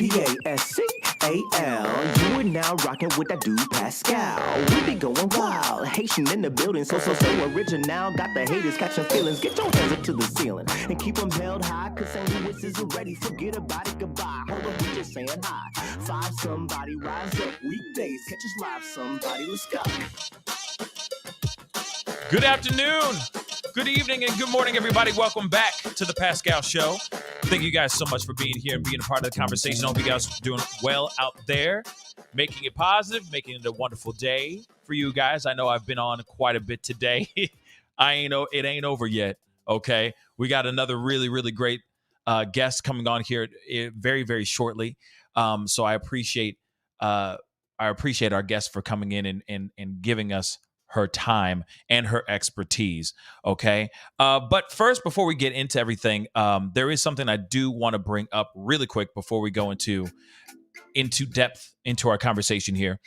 Pascal. You are now rocking with that dude Pascal. We be going wild, Haitian in the building, so original. Got the haters catching feelings. Get your hands up to the ceiling and keep them held high. Cause St. Louis is ready. Forget about it, goodbye. Hold up, we just saying hi. Five somebody, rise up. Weekdays, catch us live. Somebody, let's go. Good afternoon, good evening, and good morning, everybody. Welcome back to the Pascal Show. Thank you guys so much for being here and being a part of the conversation. I hope you guys are doing well out there, making it positive, making it a wonderful day for you guys. I know I've been on quite a bit today. It ain't over yet, okay? We got another really great guest coming on here very, very shortly. So I appreciate our guest for coming in and giving us her time and her expertise. Okay. But first, before we get into everything, there is something I do want to bring up really quick before we go into depth into our conversation here.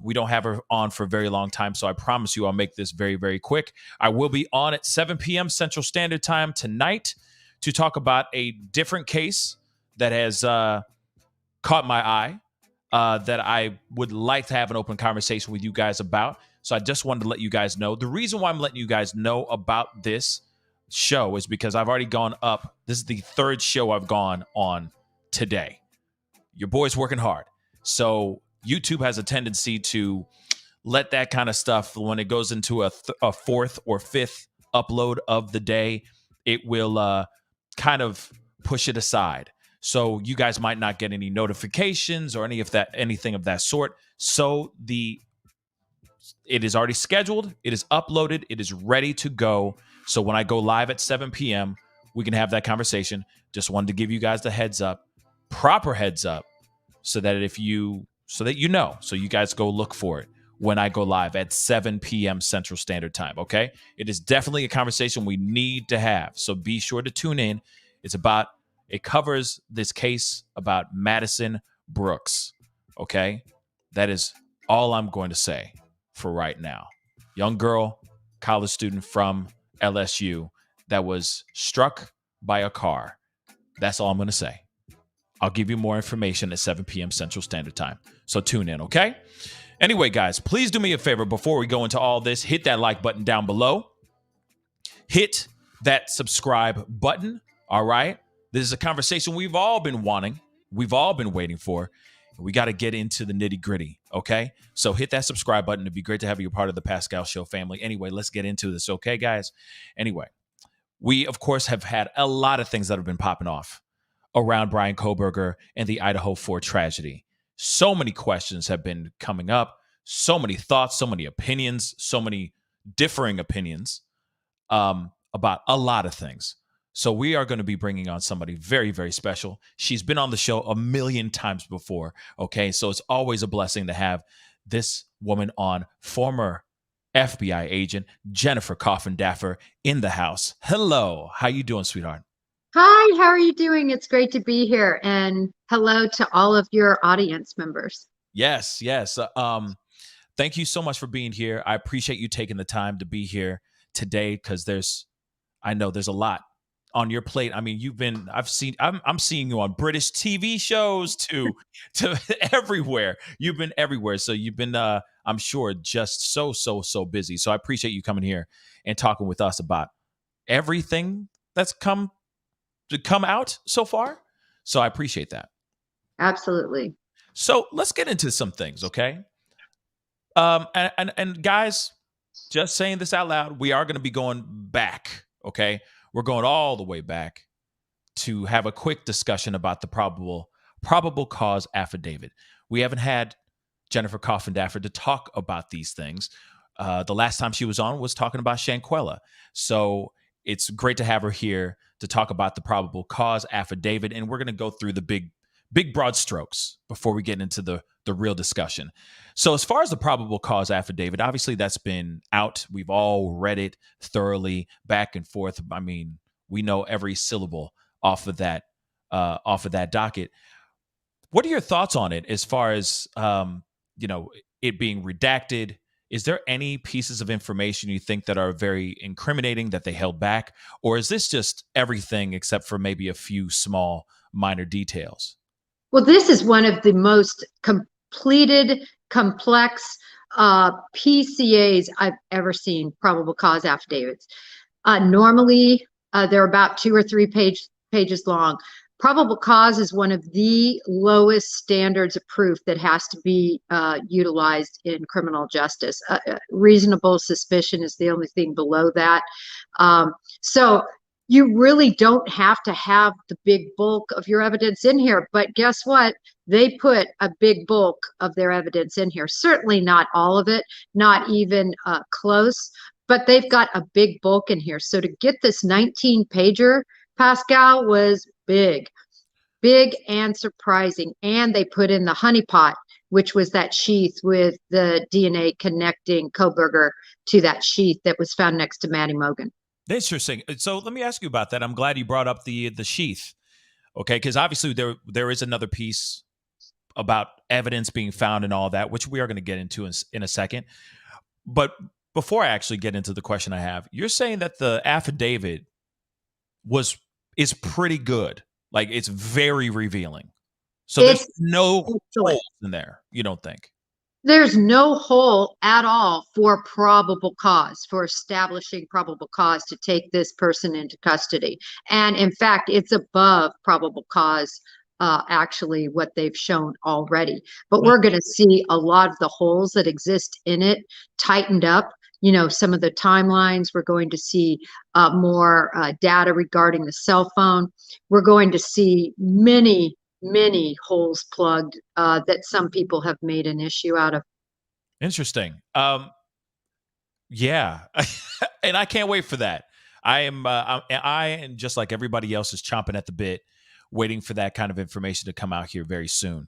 We don't have her on for a very long time, so I promise you I'll make this very, very quick. I will be on at 7 p.m. Central Standard Time tonight to talk about a different case that has caught my eye that I would like to have an open conversation with you guys about. So I just wanted to let you guys know. The reason why I'm letting you guys know about this show is because I've already gone up. This is the third show I've gone on today. Your boy's working hard. So YouTube has a tendency to let that kind of stuff, when it goes into a fourth or fifth upload of the day, it will kind of push it aside. So you guys might not get any notifications or anything of that sort. So it is already scheduled. It is uploaded. It is ready to go. So when I go live at 7 p.m., we can have that conversation. Just wanted to give you guys the heads up, proper heads up, so that you know. So you guys go look for it when I go live at 7 p.m. Central Standard Time. Okay, it is definitely a conversation we need to have. So be sure to tune in. It covers this case about Madison Brooks. Okay, that is all I'm going to say for right now. Young girl, college student from LSU that was struck by a car. That's all I'm going to say. I'll give you more information at 7 p.m. Central Standard Time. So tune in, okay? Anyway, guys, please do me a favor before we go into all this. Hit that like button down below. Hit that subscribe button, all right? This is a conversation we've all been wanting. We've all been waiting for. We got to get into the nitty gritty. Okay. So hit that subscribe button. It'd be great to have you a part of the Pascal Show family. Anyway, let's get into this. Okay, guys. Anyway, we, of course, have had a lot of things that have been popping off around Bryan Kohberger and the Idaho 4 tragedy. So many questions have been coming up. So many thoughts, so many opinions, so many differing opinions about a lot of things. So we are going to be bringing on somebody very, very special. She's been on the show a million times before, okay? So it's always a blessing to have this woman on, former FBI agent Jennifer Coffindaffer in the house. Hello. How you doing, sweetheart? Hi, how are you doing? It's great to be here. And hello to all of your audience members. Yes. Thank you so much for being here. I appreciate you taking the time to be here today because I know there's a lot on your plate. I mean, I'm seeing you on British TV shows to everywhere. You've been everywhere. So you've been, I'm sure, just so busy. So I appreciate you coming here and talking with us about everything that's come out so far. So I appreciate that. Absolutely. So let's get into some things. Okay. And guys, just saying this out loud, we are going to be going back. Okay. We're going all the way back to have a quick discussion about the probable cause affidavit. We haven't had Jennifer Coffindaffer to talk about these things. The last time she was on was talking about Shanquella. So it's great to have her here to talk about the probable cause affidavit. And we're going to go through the big broad strokes before we get into the real discussion. So as far as the probable cause affidavit, obviously that's been out. We've all read it thoroughly, back and forth. I mean, we know every syllable off of that docket. What are your thoughts on it as far as it being redacted? Is there any pieces of information you think that are very incriminating that they held back? Or is this just everything except for maybe a few small minor details? Well, this is one of the most completed, complex PCAs I've ever seen, probable cause affidavits. Normally, they're about 2 or 3 pages long. Probable cause is one of the lowest standards of proof that has to be utilized in criminal justice. Reasonable suspicion is the only thing below that. So you really don't have to have the big bulk of your evidence in here. But guess what? They put a big bulk of their evidence in here. Certainly not all of it, not even close, but they've got a big bulk in here. So to get this 19-pager, Pascal, was big and surprising. And they put in the honeypot, which was that sheath with the DNA connecting Kohberger to that sheath that was found next to Maddie Mogan. Interesting. So let me ask you about that. I'm glad you brought up the sheath. Okay, because obviously there is another piece about evidence being found and all that, which we are going to get into in a second. But before I actually get into the question I have, you're saying that the affidavit is pretty good. Like, it's very revealing. So there's no holes in there, you don't think? There's no hole at all for probable cause, for establishing probable cause to take this person into custody. And in fact, it's above probable cause, actually, what they've shown already. But we're going to see a lot of the holes that exist in it tightened up. You know, some of the timelines, we're going to see more data regarding the cell phone. We're going to see many holes plugged that some people have made an issue out of. Interesting. Yeah. And I can't wait for that. I and just like everybody else is chomping at the bit, waiting for that kind of information to come out here very soon.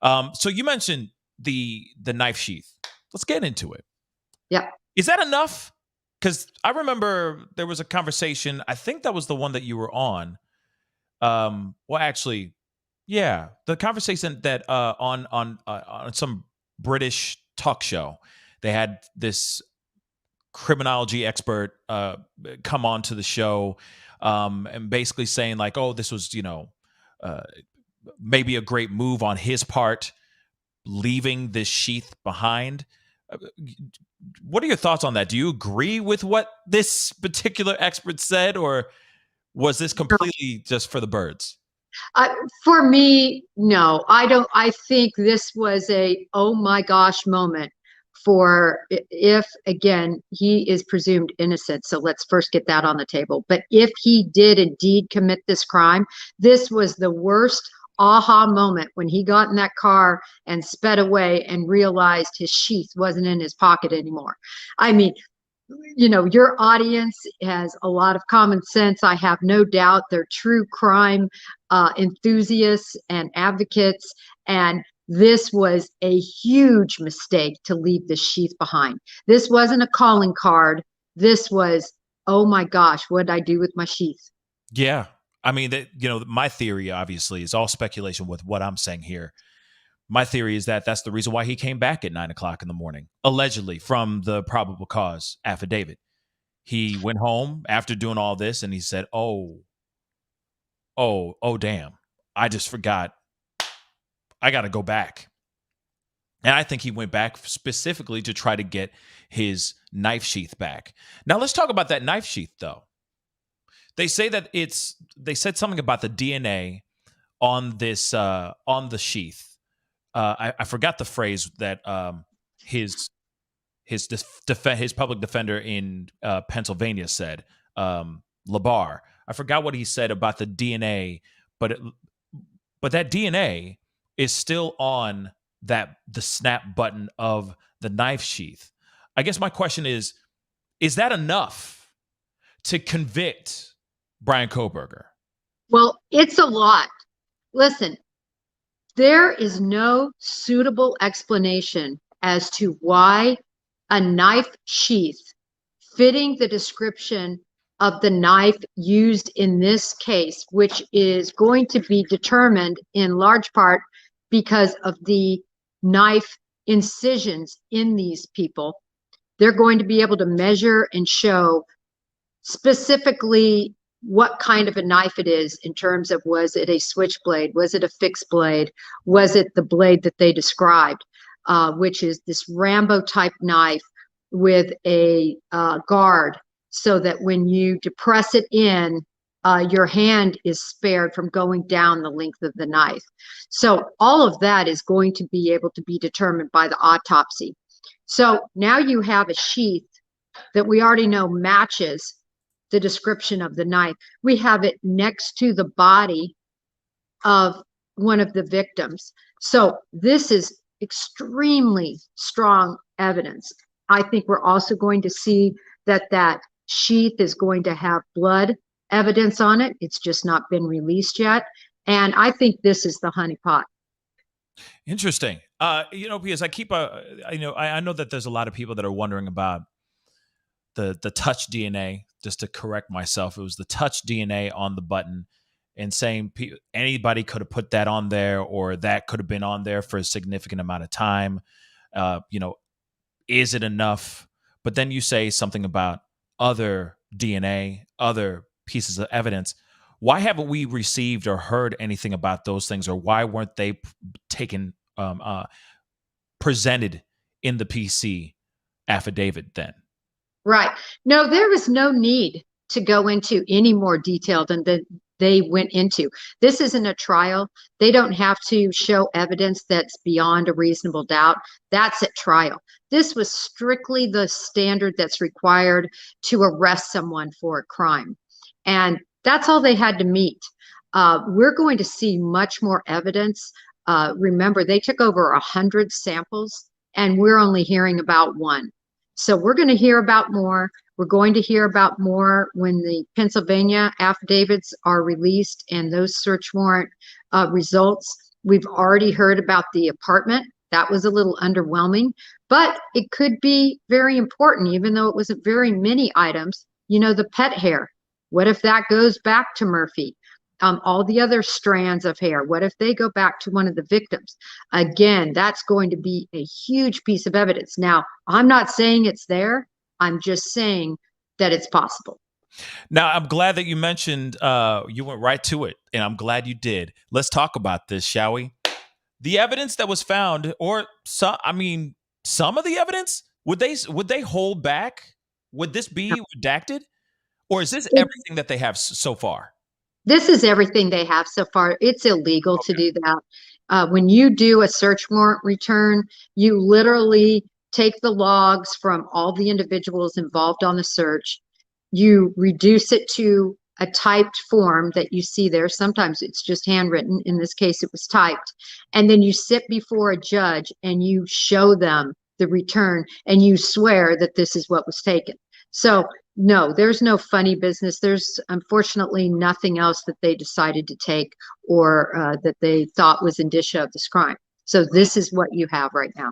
So you mentioned the knife sheath. Let's get into it. Yeah. Is that enough? Because I remember there was a conversation. I think that was the one that you were on. Well, actually, yeah, the conversation that on some British talk show, they had this criminology expert come on to the show, and basically saying like, oh, this was, maybe a great move on his part, leaving this sheath behind. What are your thoughts on that? Do you agree with what this particular expert said, or was this completely just for the birds? For me, no, I don't. I think this was a oh my gosh moment for, if again he is presumed innocent, so let's first get that on the table. But if he did indeed commit this crime, this was the worst aha moment when he got in that car and sped away and realized his sheath wasn't in his pocket anymore. I mean, your audience has a lot of common sense. I have no doubt they're true crime enthusiasts and advocates. And this was a huge mistake to leave the sheath behind. This wasn't a calling card. This was, oh my gosh, what did I do with my sheath? Yeah. I mean, my theory obviously is all speculation with what I'm saying here. My theory is that that's the reason why he came back at 9 o'clock in the morning, allegedly from the probable cause affidavit. He went home after doing all this and he said, oh, damn, I just forgot. I got to go back. And I think he went back specifically to try to get his knife sheath back. Now let's talk about that knife sheath though. They say that they said something about the DNA on this, on the sheath. I forgot the phrase that his public defender in Pennsylvania said, Labar. I forgot what he said about the DNA, but that DNA is still on the snap button of the knife sheath. I guess my question is that enough to convict Bryan Kohberger? Well, it's a lot. Listen, there is no suitable explanation as to why a knife sheath fitting the description of the knife used in this case, which is going to be determined in large part because of the knife incisions in these people. They're going to be able to measure and show specifically what kind of a knife it is in terms of, was it a switchblade? Was it a fixed blade? Was it the blade that they described, which is this Rambo type knife with a guard, so that when you depress it in, your hand is spared from going down the length of the knife. So all of that is going to be able to be determined by the autopsy. So now you have a sheath that we already know matches the description of the knife. We have it next to the body of one of the victims. So this is extremely strong evidence. I think we're also going to see that that sheath is going to have blood evidence on it. It's just not been released yet. And I think this is the honeypot. Interesting. Because I know that there's a lot of people that are wondering about the touch DNA. Just to correct myself, it was the touch DNA on the button, and saying anybody could have put that on there, or that could have been on there for a significant amount of time. Is it enough? But then you say something about other DNA, other pieces of evidence. Why haven't we received or heard anything about those things, or why weren't they taken, presented in the PC affidavit then? Right. No, there was no need to go into any more detail than they went into. This isn't a trial. They don't have to show evidence that's beyond a reasonable doubt. That's at trial. This was strictly the standard that's required to arrest someone for a crime. And that's all they had to meet. We're going to see much more evidence. Remember, they took over 100 samples, and we're only hearing about one. So we're going to hear about more. We're going to hear about more when the Pennsylvania affidavits are released and those search warrant results. We've already heard about the apartment. That was a little underwhelming, but it could be very important, even though it wasn't very many items. The pet hair. What if that goes back to Murphy? All the other strands of hair, what if they go back to one of the victims? Again, that's going to be a huge piece of evidence. Now, I'm not saying it's there. I'm just saying that it's possible. Now, I'm glad that you mentioned, you went right to it, and I'm glad you did. Let's talk about this, shall we? The evidence that was found, or some of the evidence, would they hold back? Would this be redacted? Or is this everything that they have so far? This is everything they have so far. It's illegal to do that. When you do a search warrant return, you literally take the logs from all the individuals involved on the search. You reduce it to a typed form that you see there. Sometimes it's just handwritten. In this case, it was typed. And then you sit before a judge and you show them the return and you swear that this is what was taken. So no, there's no funny business. There's unfortunately nothing else that they decided to take or that they thought was indicia of this crime. So this is what you have right now.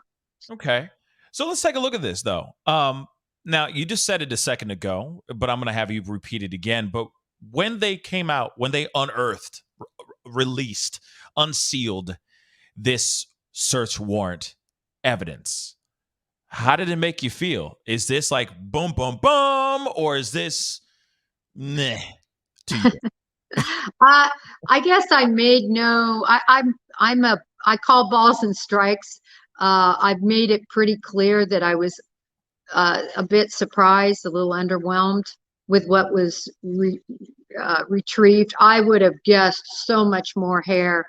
Okay. So let's take a look at this, though. Now, you just said it a second ago, but I'm going to have you repeat it again. But when they came out, when they unearthed, released, unsealed this search warrant evidence, how did it make you feel? Is this like boom, boom, boom, or is this meh to you? I guess I made no. I call balls and strikes. I've made it pretty clear that I was a bit surprised, a little underwhelmed with what was retrieved. I would have guessed so much more hair,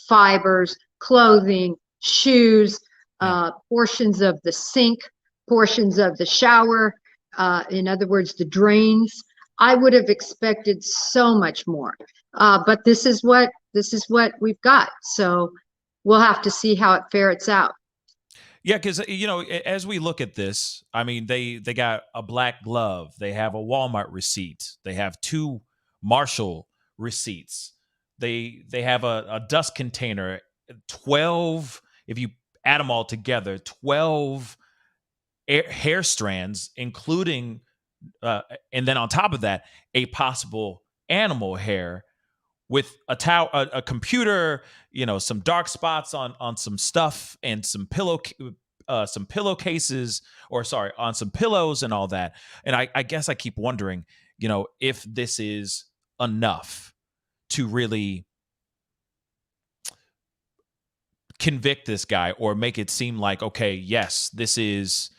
fibers, clothing, shoes. Portions of the sink, portions of the shower, in other words, the drains. I would have expected so much more, but this is what we've got. So we'll have to see how it ferrets out. Yeah, because as we look at this, they got a black glove, they have a Walmart receipt, they have 2 Marshall receipts, they have a dust container, 12. If you add them all together, 12 hair strands, including, and then on top of that, a possible animal hair with a computer, some dark spots on some stuff and some pillowcases, on some pillows and all that. And I guess I keep wondering, if this is enough to really convict this guy or make it seem like, okay, yes, this is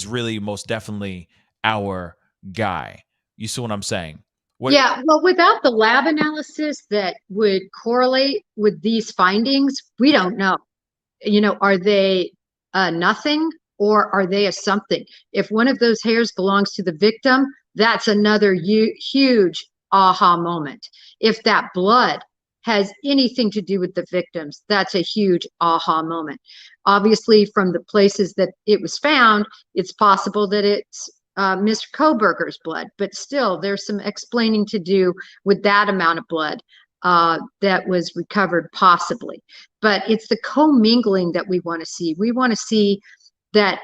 really most definitely our guy? You see what I'm saying? Yeah, well, without the lab analysis that would correlate with these findings, we don't know. Are they nothing or are they a something? If one of those hairs belongs to the victim, that's another huge aha moment. If that blood has anything to do with the victims, that's a huge aha moment. Obviously, from the places that it was found, it's possible that it's Mr. Kohberger's blood, but still there's some explaining to do with that amount of blood that was recovered possibly. But it's the commingling that we want to see. We want to see that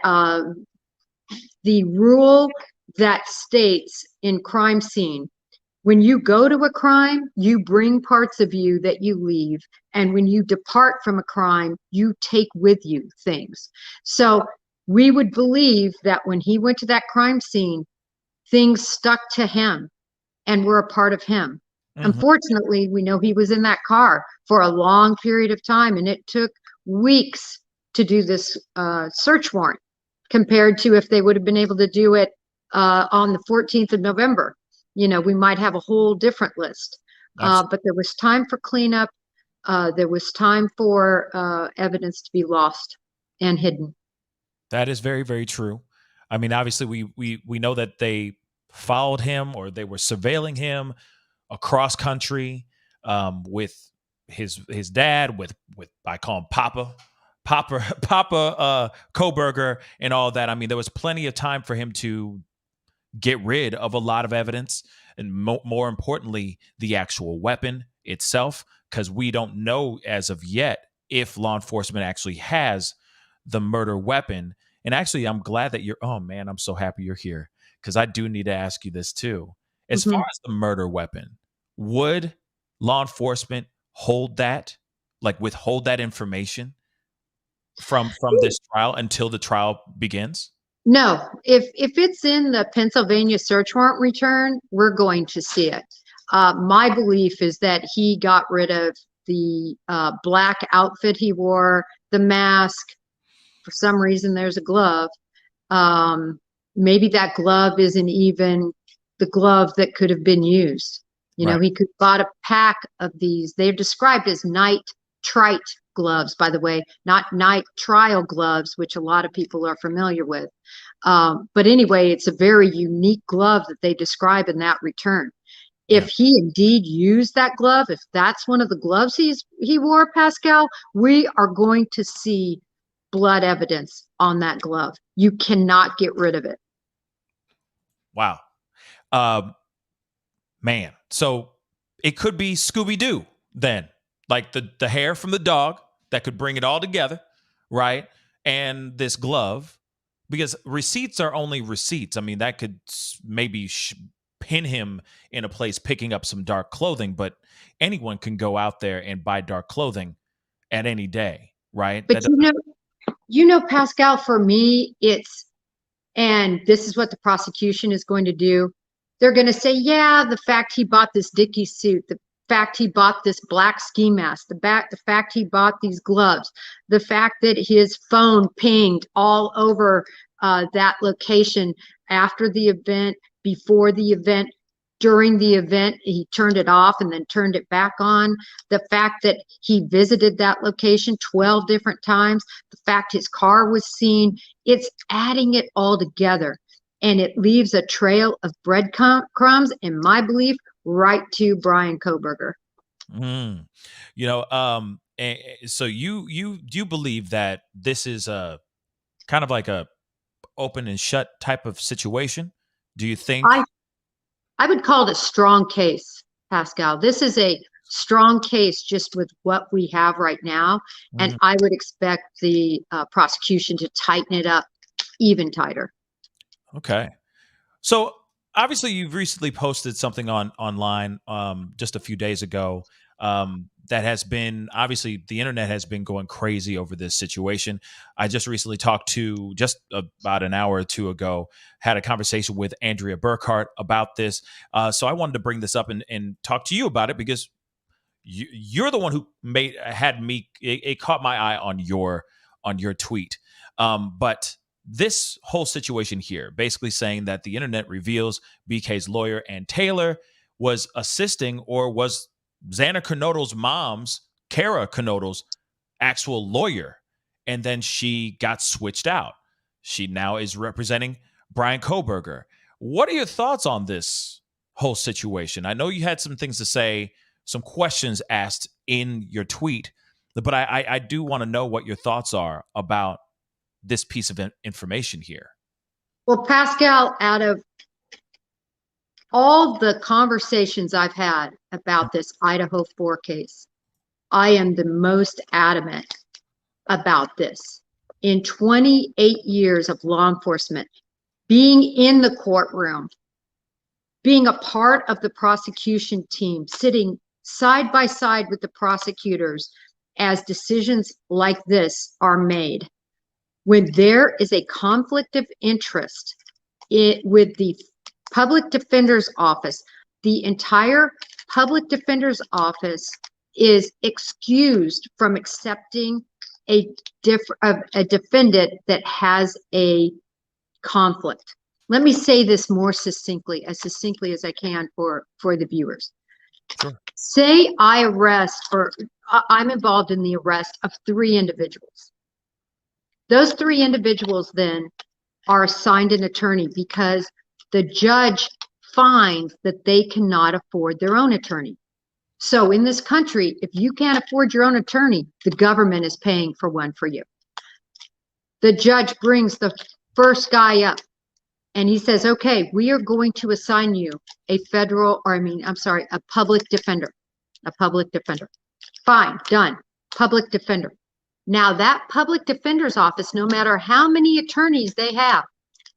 the rule that states in crime scene, when you go to a crime, you bring parts of you that you leave. And when you depart from a crime, you take with you things. So we would believe that when he went to that crime scene, things stuck to him and were a part of him. Unfortunately, we know he was in that car for a long period of time, and it took weeks to do this search warrant compared to if they would have been able to do it on the 14th of November. We might have a whole different list. But there was time for cleanup. There was time for evidence to be lost and hidden. That is very, very true. I mean, obviously, we know that they followed him or they were surveilling him across country with his dad, with I call him Papa Kohberger and all that. I mean, there was plenty of time for him to get rid of a lot of evidence, and more importantly, the actual weapon itself, because we don't know as of yet if law enforcement actually has the murder weapon. And actually, I'm glad that oh man, I'm so happy you're here, because I do need to ask you this too. As far as the murder weapon, would law enforcement hold that, like withhold that information from this trial until the trial begins? No, if it's in the Pennsylvania search warrant return, we're going to see it. My belief is that he got rid of the black outfit he wore, the mask. For some reason, there's a glove. Maybe that glove isn't even the glove that could have been used. Right. He could have bought a pack of these. They're described as nitrite gloves, by the way, not nitrile gloves, which a lot of people are familiar with. But anyway, it's a very unique glove that they describe in that return. If he indeed used that glove, if that's one of the gloves he wore, Pascal, we are going to see blood evidence on that glove. You cannot get rid of it. Wow. Man. So it could be Scooby-Doo then, like the hair from the dog that could bring it all together, right? And this glove, because receipts are only receipts. I mean, that could maybe pin him in a place picking up some dark clothing, but anyone can go out there and buy dark clothing at any day, right? But Pascal, for me, and this is what the prosecution is going to do. They're going to say, yeah, the fact he bought this Dickies suit, the fact he bought this black ski mask, the fact he bought these gloves, the fact that his phone pinged all over that location after the event, before the event, during the event, he turned it off and then turned it back on. The fact that he visited that location 12 different times, the fact his car was seen, it's adding it all together. And it leaves a trail of breadcrumbs, in my belief, right to Bryan Kohberger. So you believe that this is a kind of like a open and shut type of situation? Do you think? I would call it a strong case, Pascal. This is a strong case just with what we have right now. And I would expect the prosecution to tighten it up even tighter. Okay. So obviously you've recently posted something online just a few days ago that has been, obviously the internet has been going crazy over this situation. I just recently talked to, just about an hour or two ago, had a conversation with Andrea Burkhart about this. So I wanted to bring this up and talk to you about it, because you're the one who had me, it caught my eye on your tweet. But this whole situation here, basically saying that the internet reveals BK's lawyer and Taylor was assisting, or was Xana Kernodle's mom's, Kara Kernodle's, actual lawyer, and then she got switched out. She now is representing Bryan Kohberger. What are your thoughts on this whole situation? I know you had some things to say, some questions asked in your tweet, but I do want to know what your thoughts are about this piece of information here. Well, Pascal, out of all the conversations I've had about this Idaho 4 case, I am the most adamant about this. In 28 years of law enforcement, being in the courtroom, being a part of the prosecution team, sitting side by side with the prosecutors as decisions like this are made, when there is a conflict of interest with the public defender's office, the entire public defender's office is excused from accepting a defendant that has a conflict. Let me say this more succinctly as I can for the viewers. Sure. Say I arrest, or I'm involved in the arrest of 3 individuals. Those 3 individuals then are assigned an attorney because the judge finds that they cannot afford their own attorney. So in this country, if you can't afford your own attorney, the government is paying for one for you. The judge brings the first guy up and he says, okay, we are going to assign you a public defender. A public defender. Fine, done. Public defender. Now that public defender's office, no matter how many attorneys they have,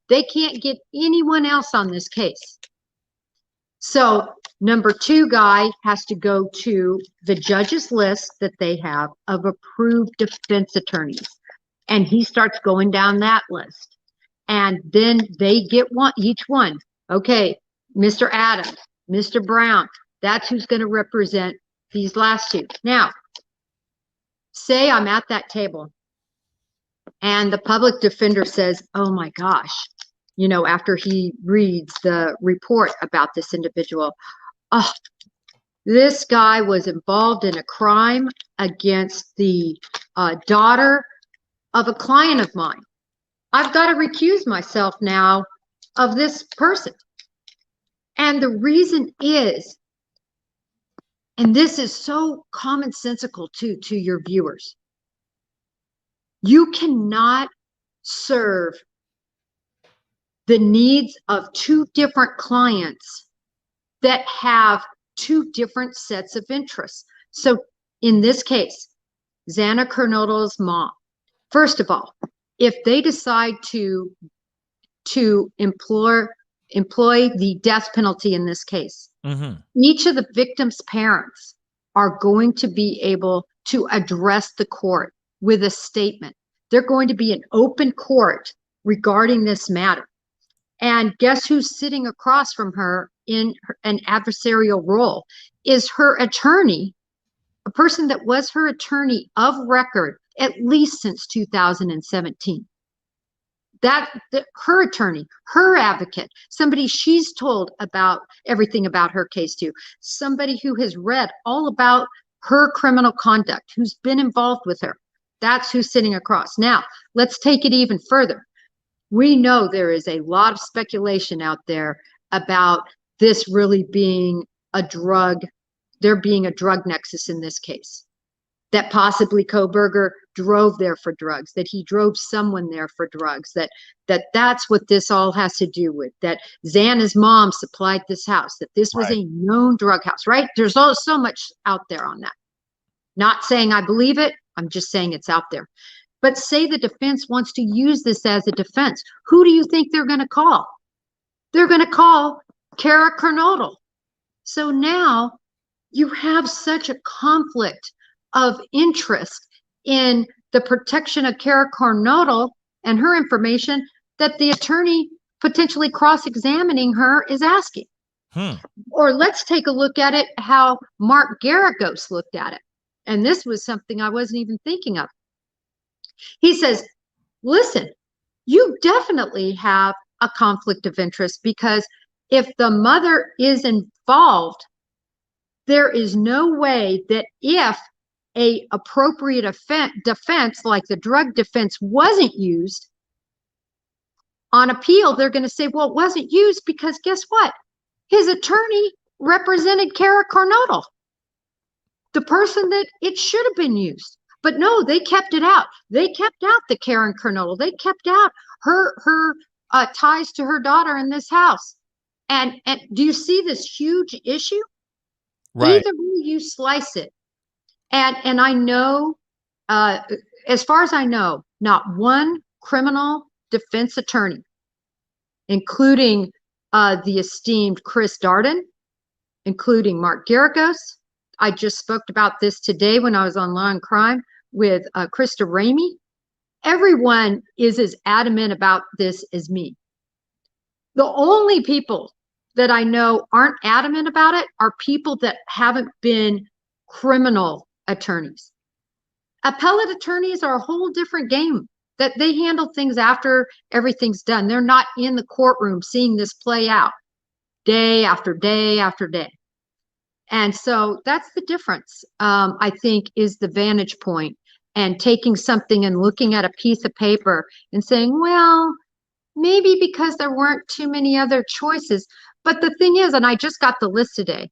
they can't get anyone else on this case. So number 2 guy has to go to the judge's list that they have of approved defense attorneys. And he starts going down that list. And then they get each one. Okay, Mr. Adams, Mr. Brown, that's who's going to represent these last 2. Now, say I'm at that table and the public defender says, oh my gosh, after he reads the report about this individual, oh, this guy was involved in a crime against the daughter of a client of mine. I've got to recuse myself now of this person. And the reason is, and this is so commonsensical to your viewers, you cannot serve the needs of 2 different clients that have 2 different sets of interests. So in this case, Xana Kernodle's mom, first of all, if they decide to employ the death penalty in this case, each of the victim's parents are going to be able to address the court with a statement. They're going to be an open court regarding this matter. And guess who's sitting across from her in an adversarial role is her attorney, a person that was her attorney of record at least since 2017. Her attorney, her advocate, somebody she's told about everything about her case to, somebody who has read all about her criminal conduct, who's been involved with her. That's who's sitting across. Now, let's take it even further. We know there is a lot of speculation out there about this really being a drug, there being a drug nexus in this case. That possibly Kohberger drove there for drugs, that he drove someone there for drugs, that's what this all has to do with, that Xana's mom supplied this house, that this was a known drug house, right? There's so much out there on that. Not saying I believe it, I'm just saying it's out there. But say the defense wants to use this as a defense. Who do you think they're going to call? They're going to call Kara Kernodle. So now you have such a conflict of interest in the protection of Kara Coronado and her information that the attorney potentially cross-examining her is asking. Or let's take a look at it how Mark Garagos looked at it. And this was something I wasn't even thinking of. He says, listen, you definitely have a conflict of interest, because if the mother is involved, there is no way that if a appropriate defense like the drug defense wasn't used on appeal, they're going to say, well, it wasn't used because guess what? His attorney represented Kara Coronado, the person that it should have been used. But no, they kept it out. They kept out the Karen Coronado. They kept out her ties to her daughter in this house. And do you see this huge issue? Right. Either way you slice it. And I know, as far as I know, not one criminal defense attorney, including the esteemed Chris Darden, including Mark Garagos. I just spoke about this today when I was on Law and Crime with Krista Ramey. Everyone is as adamant about this as me. The only people that I know aren't adamant about it are people that haven't been criminal attorneys. Appellate attorneys are a whole different game, that they handle things after everything's done. They're not in the courtroom seeing this play out day after day after day. And so that's the difference, I think, is the vantage point. And taking something and looking at a piece of paper and saying, well, maybe because there weren't too many other choices. But the thing is, and I just got the list today,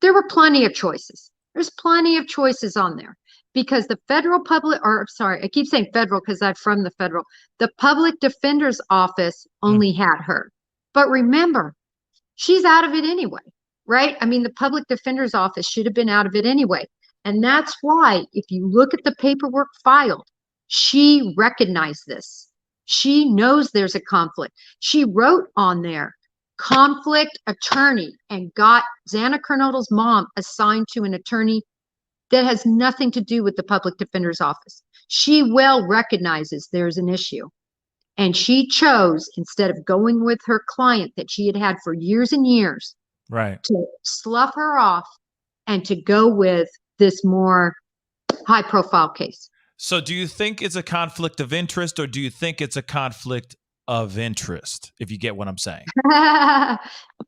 there were plenty of choices. There's plenty of choices on there, because the federal public, or sorry, I keep saying federal because I'm from the federal, the public defender's office only had her. But remember, she's out of it anyway, right? I mean, the public defender's office should have been out of it anyway. And that's why, if you look at the paperwork filed, she recognized this. She knows there's a conflict. She wrote on there, conflict attorney, and got Xana Cornado's mom assigned to an attorney that has nothing to do with the public defender's office. She well recognizes there's an issue. And she chose, instead of going with her client that she had had for years and years, Right, to slough her off and to go with this more high profile case. So do you think it's a conflict of interest, or do you think it's a conflict of interest, if you get what I'm saying?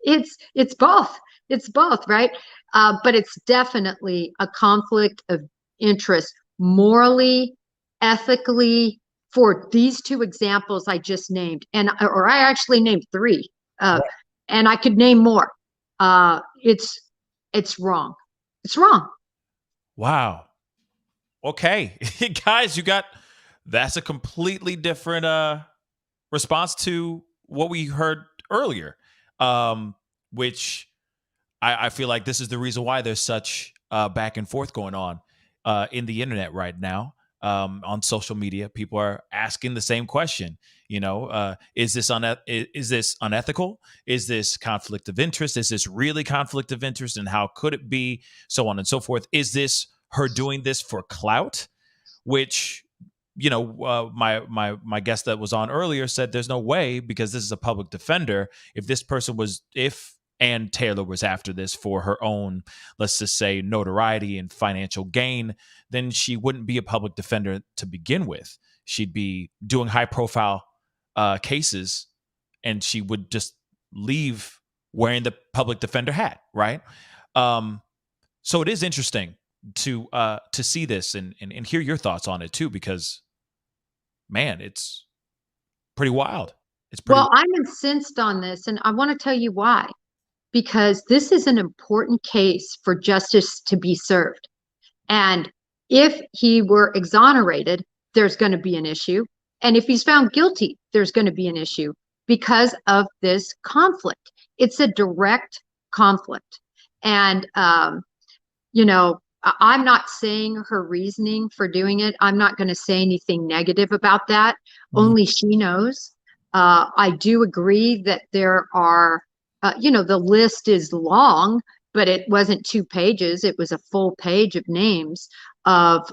It's both. It's both, right? But it's definitely a conflict of interest, morally, ethically, for these two examples I just named, or I actually named three, and I could name more. It's wrong. It's wrong. Wow. Okay, guys, that's a completely different response to what we heard earlier, which I feel like this is the reason why there's such back and forth going on in the internet right now. On social media, people are asking the same question. Is this unethical? Is this conflict of interest? Is this really conflict of interest? And how could it be? So on and so forth. Is this her doing this for clout? Which, my guest that was on earlier said there's no way, because this is a public defender. If Ann Taylor was after this for her own, let's just say, notoriety and financial gain, then she wouldn't be a public defender to begin with. She'd be doing high profile cases, and she would just leave wearing the public defender hat, right? So it is interesting to see this and hear your thoughts on it too, because man, it's pretty wild. Well, I'm incensed on this, and I want to tell you why. Because this is an important case for justice to be served. And if he were exonerated, there's going to be an issue. And if he's found guilty, there's going to be an issue because of this conflict. It's a direct conflict. And, I'm not saying her reasoning for doing it. I'm not going to say anything negative about that. Only she knows. I do agree that there are, the list is long but it wasn't 2 pages. It was a full page of names of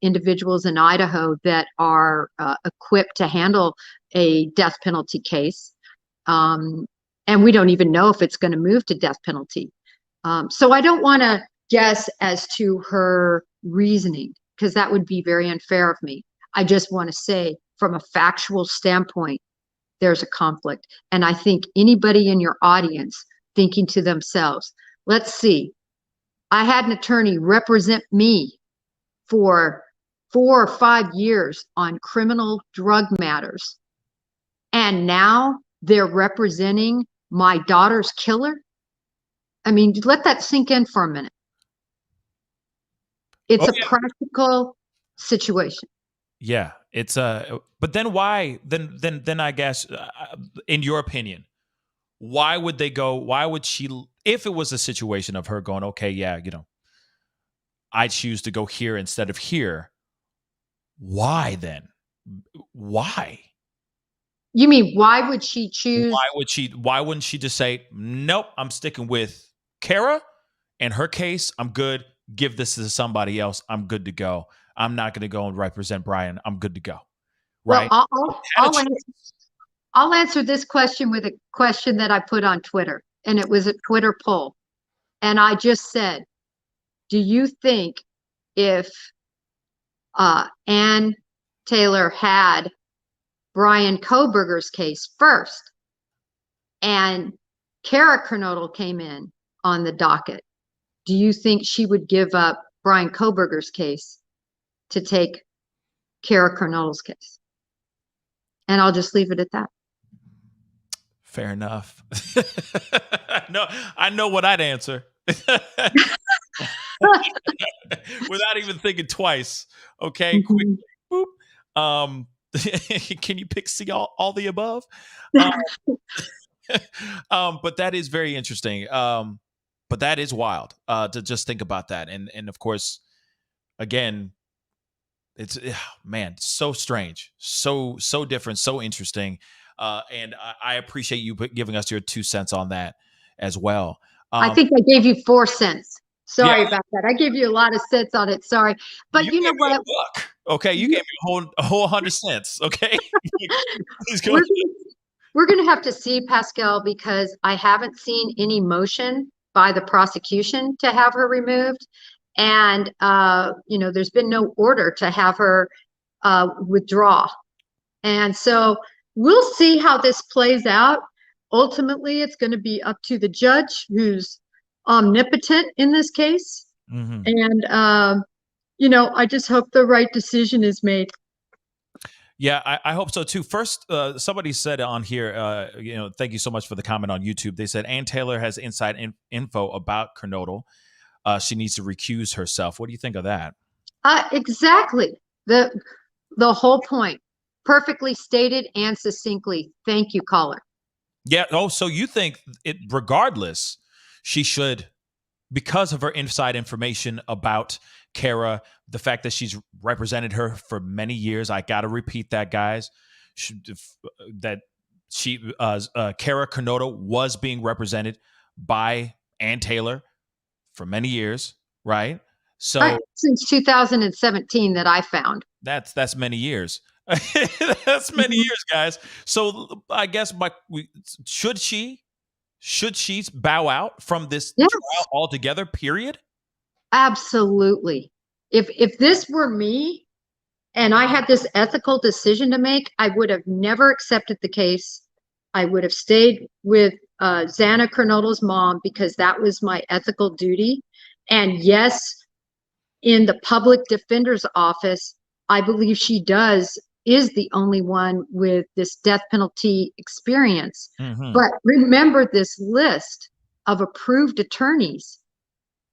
individuals in Idaho that are equipped to handle a death penalty case. And we don't even know if it's going to move to death penalty. So I don't want to guess as to her reasoning, because that would be very unfair of me. I just want to say, from a factual standpoint, there's a conflict. And I think anybody in your audience thinking to themselves, let's see, I had an attorney represent me for 4 or 5 years on criminal drug matters, and now they're representing my daughter's killer. I mean, let that sink in for a minute. It's a practical situation. Yeah, it's but then why? Then I guess, in your opinion, why would they go? Why would she? If it was a situation of her going, okay, yeah, I choose to go here instead of here. Why then? Why? You mean, why would she choose? Why wouldn't she just say, nope, I'm sticking with Kara and her case. I'm good. Give this to somebody else. I'm good to go. I'm not going to go and represent Bryan. I'm good to go. Right? Well, I'll answer this question with a question that I put on Twitter, and it was a Twitter poll. And I just said, do you think if Ann Taylor had Bryan Kohberger's case first and Kara Kernodle came in on the docket, do you think she would give up Bryan Kohberger's case to take Kara Kernodle's case? And I'll just leave it at that. Fair enough. I know what I'd answer. Without even thinking twice. Okay, quickly. Boop. Can you pick C, all the above? But that is very interesting. But that is wild to just think about that. And of course, again, it's, man, so strange, so different, so interesting. And I appreciate you giving us your 2 cents on that as well. I think I gave you 4 cents. Sorry about that. I gave you a lot of cents on it. Sorry. But you know what? Okay, you gave me a whole 100 cents. Okay. We're going to have to see, Pascal, because I haven't seen any motion by the prosecution to have her removed. And, there's been no order to have her withdraw. And so we'll see how this plays out. Ultimately, it's going to be up to the judge, who's omnipotent in this case. Mm-hmm. And, I just hope the right decision is made. Yeah, I hope so too. First, somebody said on here, thank you so much for the comment on YouTube. They said Ann Taylor has inside info about Kernodle. She needs to recuse herself. What do you think of that? Exactly. The whole point. Perfectly stated and succinctly. Thank you, caller. Yeah. Oh, so you think it, regardless, she should, because of her inside information about Kara, the fact that she's represented her for many years. I got to repeat that, guys. That Kara Kernodle was being represented by Ann Taylor for many years, right? So since 2017 that I found. That's many years. That's many years, guys. So I guess should she bow out from this trial altogether? Period. Absolutely. If this were me and I had this ethical decision to make, I would have never accepted the case. I would have stayed with Xana Kernodle's mom, because that was my ethical duty. And yes, in the public defender's office, I believe she is the only one with this death penalty experience. Mm-hmm. But remember this list of approved attorneys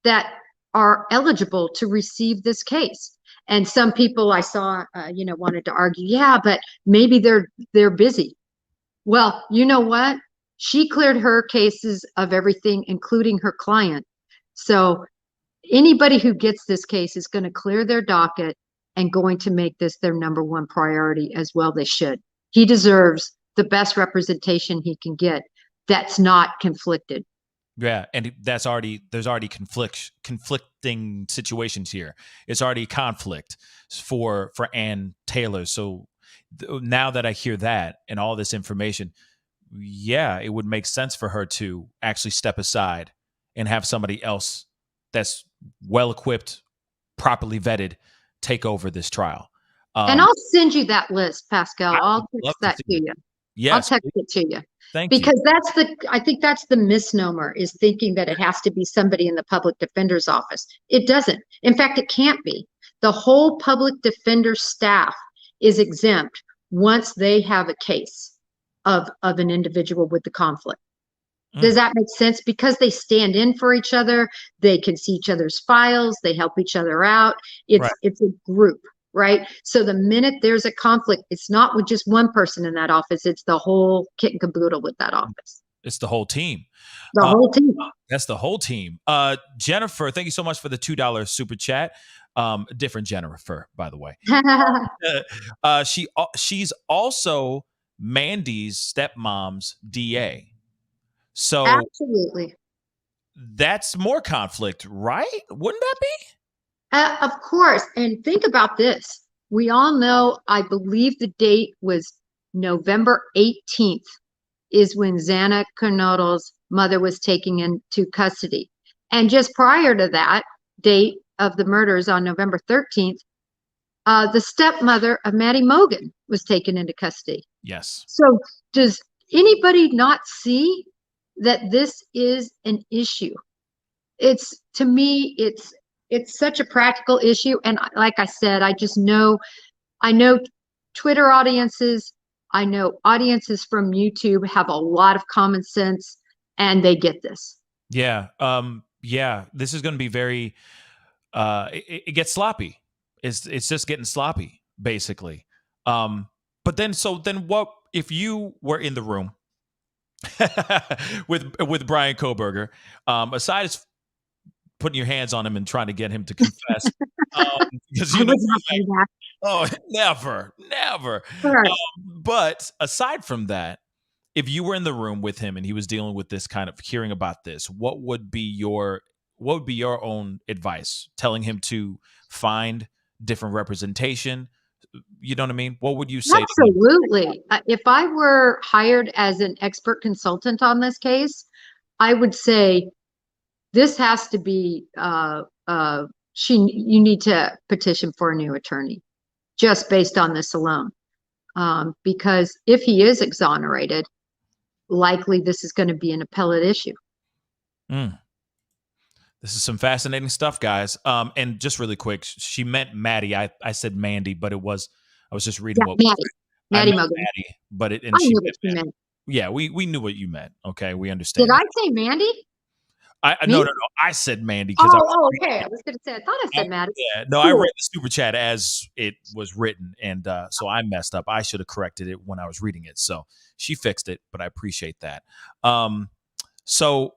that are eligible to receive this case. And some people I saw, wanted to argue, yeah, but maybe they're busy. Well, you know what? She cleared her cases of everything, including her client. So anybody who gets this case is going to clear their docket and going to make this their number 1 priority, as well they should. He deserves the best representation he can get that's not conflicted. Yeah, and there's already conflicting situations here. It's already conflict for Ann Taylor. So now that I hear that and all this information, yeah, it would make sense for her to actually step aside and have somebody else that's well equipped, properly vetted, take over this trial. And I'll send you that list, Pascal. I would I'll love text that to to see it. you. I'll Yes, text please. it to you. Thank you. Because I think that's the misnomer, is thinking that it has to be somebody in the public defender's office. It doesn't. In fact, it can't be. The whole public defender staff is exempt once they have a case of an individual with the conflict. Does that make sense? Because they stand in for each other, they can see each other's files, they help each other out. It's a group, right? So the minute there's a conflict, it's not with just one person in that office, it's the whole kit and caboodle with that office. It's the whole team. The whole team. That's the whole team. Jennifer, thank you so much for the $2 super chat. Different Jennifer, by the way. She's also Mandy's stepmom's DA. So Absolutely. that's more conflict, right? Wouldn't that be? Of course. And think about this. We all know, I believe the date was November 18th is when Xana Kernodle's mother was taken into custody. And just prior to that date of the murders on November 13th, the stepmother of Maddie Mogan was taken into custody. Yes. So does anybody not see that this is an issue? To me, it's such a practical issue. And like I said, I know Twitter audiences, I know audiences from YouTube have a lot of common sense, and they get this. Yeah. This is going to be very, it gets sloppy. It's just getting sloppy, basically. But then what if you were in the room with Bryan Kohberger, aside as putting your hands on him and trying to get him to confess, because never. Right. But aside from that, if you were in the room with him and he was dealing with this kind of hearing about this, what would be your own advice? Telling him to find different representation? You know what I mean? What would you say? Absolutely. If I were hired as an expert consultant on this case, I would say this has to be, you need to petition for a new attorney just based on this alone. Because if he is exonerated, likely this is going to be an appellate issue. This is some fascinating stuff, guys. And just really quick, she meant Maddie. I said Mandy, but I was just reading what Maddie Mogan. Maddie, but I knew what you meant. Yeah, we knew what you meant. Okay, we understand. Did I say Mandy? No. I said Mandy. Okay. I was going to say, I thought I said Maddie. Yeah, no, I read the super chat as it was written, and so I messed up. I should have corrected it when I was reading it. So she fixed it, but I appreciate that. So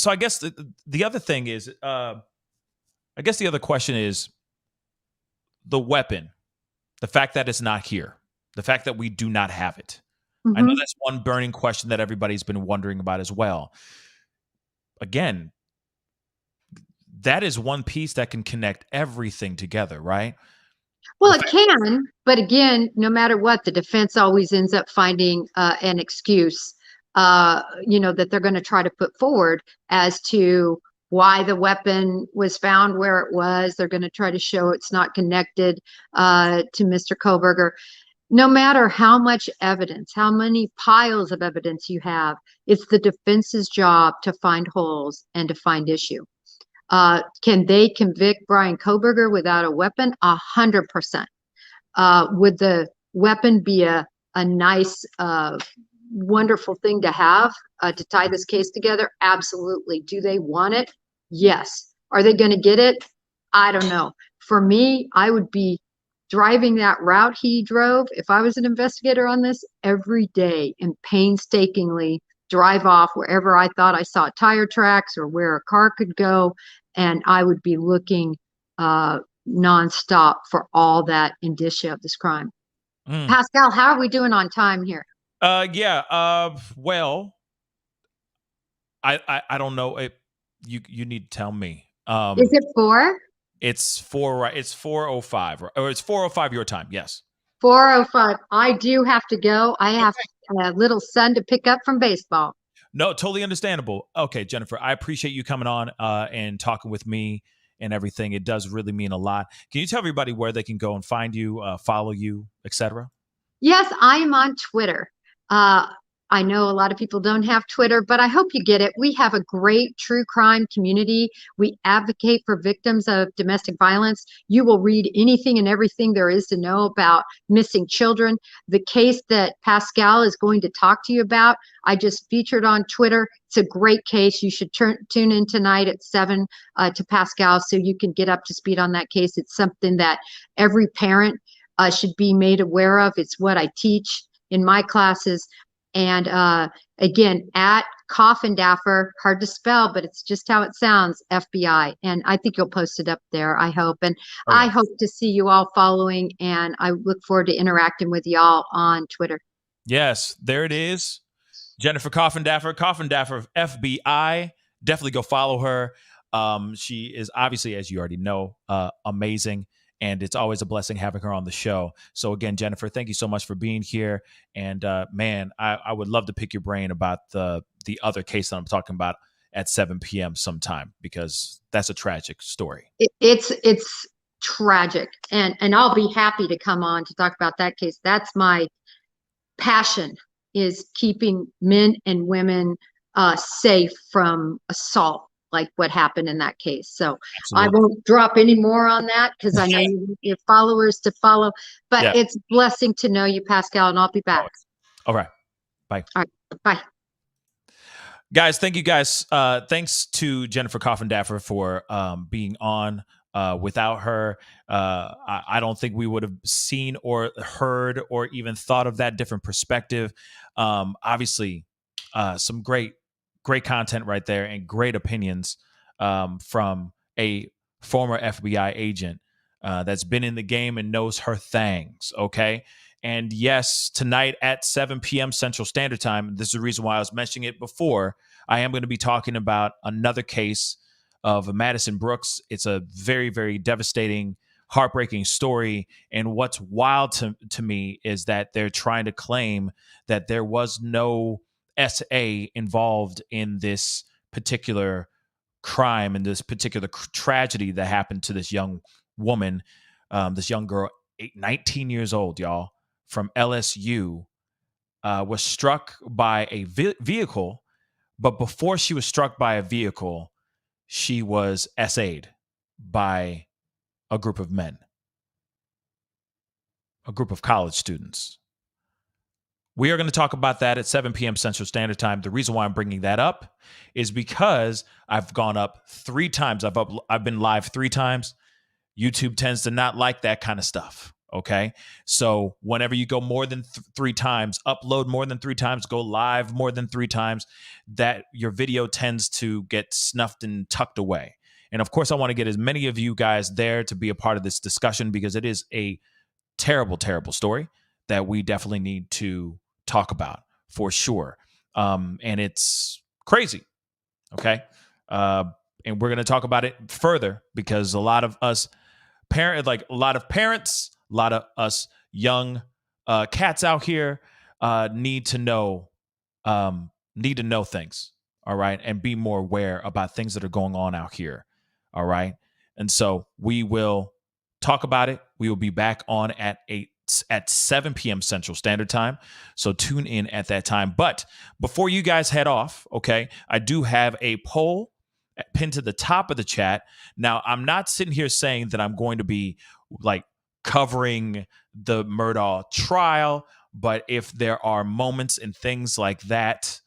I guess the other thing is, I guess the other question is the weapon, the fact that it's not here, the fact that we do not have it. I know that's one burning question that everybody's been wondering about as well. Again, that is one piece that can connect everything together, right? Well, it can, but again, no matter what, the defense always ends up finding an excuse, that they're going to try to put forward as to why the weapon was found where it was. They're going to try to show it's not connected to Mr. Kohberger. No matter how much evidence, how many piles of evidence you have, it's the defense's job to find holes and to find issue. Can they convict Bryan Kohberger without a weapon? 100%. Would the weapon be a nice, wonderful thing to have to tie this case together? Absolutely. Do they want it? Yes. Are they going to get it? I don't know. For me, I would be driving that route he drove, if I was an investigator on this, every day and painstakingly drive off wherever I thought I saw tire tracks or where a car could go, and I would be looking nonstop for all that indicia of this crime. Pascal, how are we doing on time here? Well, I don't know. You need to tell me. Is it 4? It's 4:05 or it's 4:05 your time. Yes. 4:05. I do have to go. I have a little son to pick up from baseball. No, totally understandable. Okay, Jennifer, I appreciate you coming on and talking with me and everything. It does really mean a lot. Can you tell everybody where they can go and find you, follow you, etc.? Yes, I am on Twitter. I know a lot of people don't have Twitter, but I hope you get it. We have a great true crime community. We advocate for victims of domestic violence. You will read anything and everything there is to know about missing children. The case that Pascal is going to talk to you about, I just featured on Twitter. It's a great case. You should tune in tonight at 7 to Pascal so you can get up to speed on that case. It's something that every parent should be made aware of. It's what I teach in my classes. And again, at Coffindaffer, hard to spell, but it's just how it sounds, FBI. And I think you'll post it up there, I hope. And I hope to see you all following, and I look forward to interacting with y'all on Twitter. Yes, there it is. Jennifer Coffindaffer, Coffindaffer FBI. Definitely go follow her. She is obviously, as you already know, amazing. And it's always a blessing having her on the show. So again, Jennifer, thank you so much for being here. And man, I would love to pick your brain about the other case that I'm talking about at 7 p.m. sometime, because that's a tragic story. It's tragic. And I'll be happy to come on to talk about that case. That's my passion, is keeping men and women safe from assault, like what happened in that case. So absolutely. I won't drop any more on that because I know you want your followers to follow, but It's a blessing to know you, Pascal, and I'll be back. All right. Bye. All right. Bye. Guys, thank you guys. Thanks to Jennifer Coffindaffer for being on. Without her, I don't think we would have seen or heard or even thought of that different perspective. Obviously, some great content right there and great opinions from a former FBI agent that's been in the game and knows her things. Okay. And yes, tonight at 7 p.m. Central Standard Time, this is the reason why I was mentioning it before, I am going to be talking about another case of Madison Brooks. It's a very, very devastating, heartbreaking story. And what's wild to me is that they're trying to claim that there was no SA involved in this particular crime and this particular tragedy that happened to this young woman, this young girl, 19 years old, y'all, from LSU, was struck by a vehicle. But before she was struck by a vehicle, she was SA'd by a group of men, a group of college students. We are going to talk about that at 7 p.m. Central Standard Time. The reason why I'm bringing that up is because I've gone up 3 times. I've been live 3 times. YouTube tends to not like that kind of stuff. Okay. So whenever you go more than 3 times, upload more than 3 times, go live more than 3 times, that your video tends to get snuffed and tucked away. And of course, I want to get as many of you guys there to be a part of this discussion, because it is a terrible, terrible story that we definitely need to talk about for sure. And it's crazy. Okay. And we're going to talk about it further because a lot of us parents, a lot of us young cats out here need to know things. All right. And be more aware about things that are going on out here. All right. And so we will talk about it. We will be back on at 7 p.m. Central Standard Time. So tune in at that time. But before you guys head off, okay, I do have a poll pinned to the top of the chat. Now, I'm not sitting here saying that I'm going to be covering the Murdaugh trial, but if there are moments and things like that,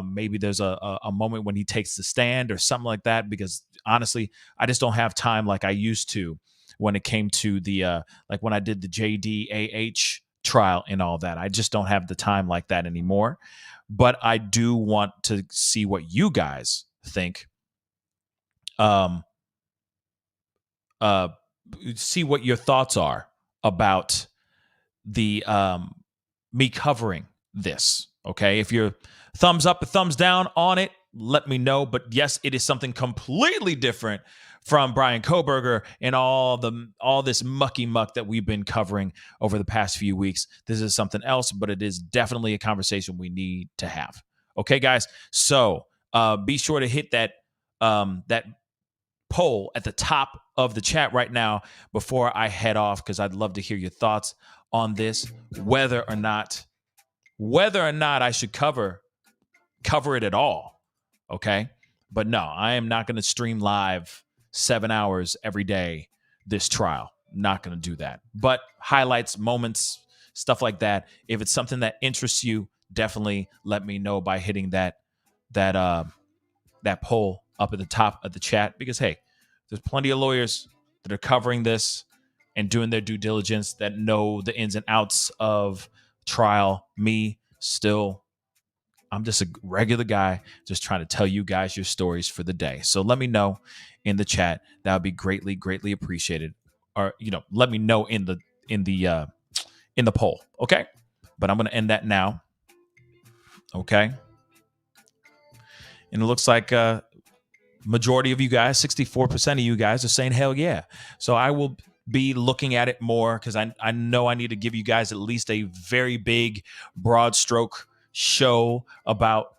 maybe there's a moment when he takes the stand or something like that, because honestly, I just don't have time like I used to when it came to the when I did the JDAH trial and all that. I just don't have the time like that anymore. But I do want to see what you guys think. See what your thoughts are about the me covering this. Okay, if you're thumbs up or thumbs down on it, let me know. But yes, it is something completely different from Bryan Kohberger and all this mucky muck that we've been covering over the past few weeks. This is something else, but it is definitely a conversation we need to have. Okay, guys. So be sure to hit that poll at the top of the chat right now before I head off, because I'd love to hear your thoughts on this, whether or not I should cover it at all. Okay. But no, I am not going to stream live 7 hours every day this trial. Not going to do that. But highlights, moments, stuff like that. If it's something that interests you, definitely let me know by hitting that poll up at the top of the chat, because hey, there's plenty of lawyers that are covering this and doing their due diligence, that know the ins and outs of trial. Me, still, I'm just a regular guy just trying to tell you guys your stories for the day. So let me know in the chat. That would be greatly, greatly appreciated. Or, let me know in the poll. Okay. But I'm going to end that now. Okay. And it looks like majority of you guys, 64% of you guys, are saying hell yeah. So I will be looking at it more, because I know I need to give you guys at least a very big, broad stroke show about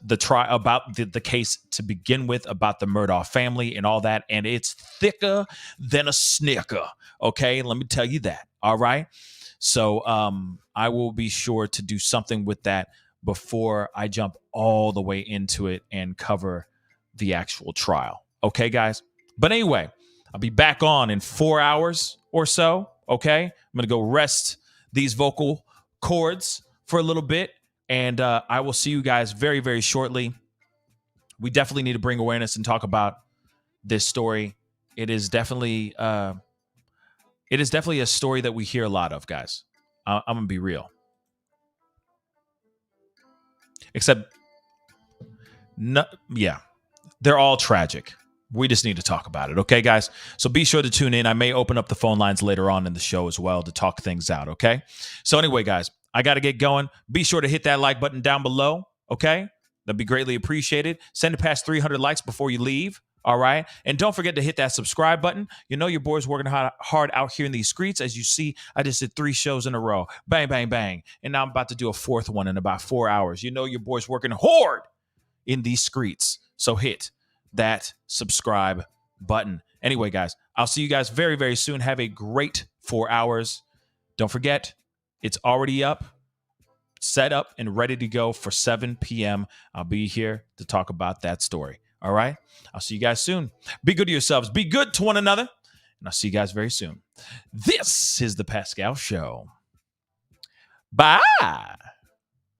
the trial, about the case to begin with, about the Murdaugh family and all that. And it's thicker than a snicker. Okay, let me tell you that. All right. So I will be sure to do something with that before I jump all the way into it and cover the actual trial. Okay, guys. But anyway, I'll be back on in 4 hours or so. Okay, I'm gonna go rest these vocal cords for a little bit, and I will see you guys very, very shortly. We definitely need to bring awareness and talk about this story. It is definitely a story that we hear a lot of, guys. I'm gonna be real. Except, they're all tragic. We just need to talk about it. Okay, guys? So be sure to tune in. I may open up the phone lines later on in the show as well to talk things out. Okay? So anyway, guys, I got to get going. Be sure to hit that like button down below. Okay? That'd be greatly appreciated. Send it past 300 likes before you leave. All right? And don't forget to hit that subscribe button. You know your boy's working hard out here in these streets. As you see, I just did 3 shows in a row. Bang, bang, bang. And now I'm about to do a 4th one in about 4 hours. You know your boy's working hard in these streets. So hit that subscribe button. Anyway, guys, I'll see you guys very, very soon. Have a great 4 hours. Don't forget, it's already up, set up, and ready to go for 7 p.m. I'll be here to talk about that story. All right? I'll see you guys soon. Be good to yourselves. Be good to one another. And I'll see you guys very soon. This is The Pascal Show. Bye.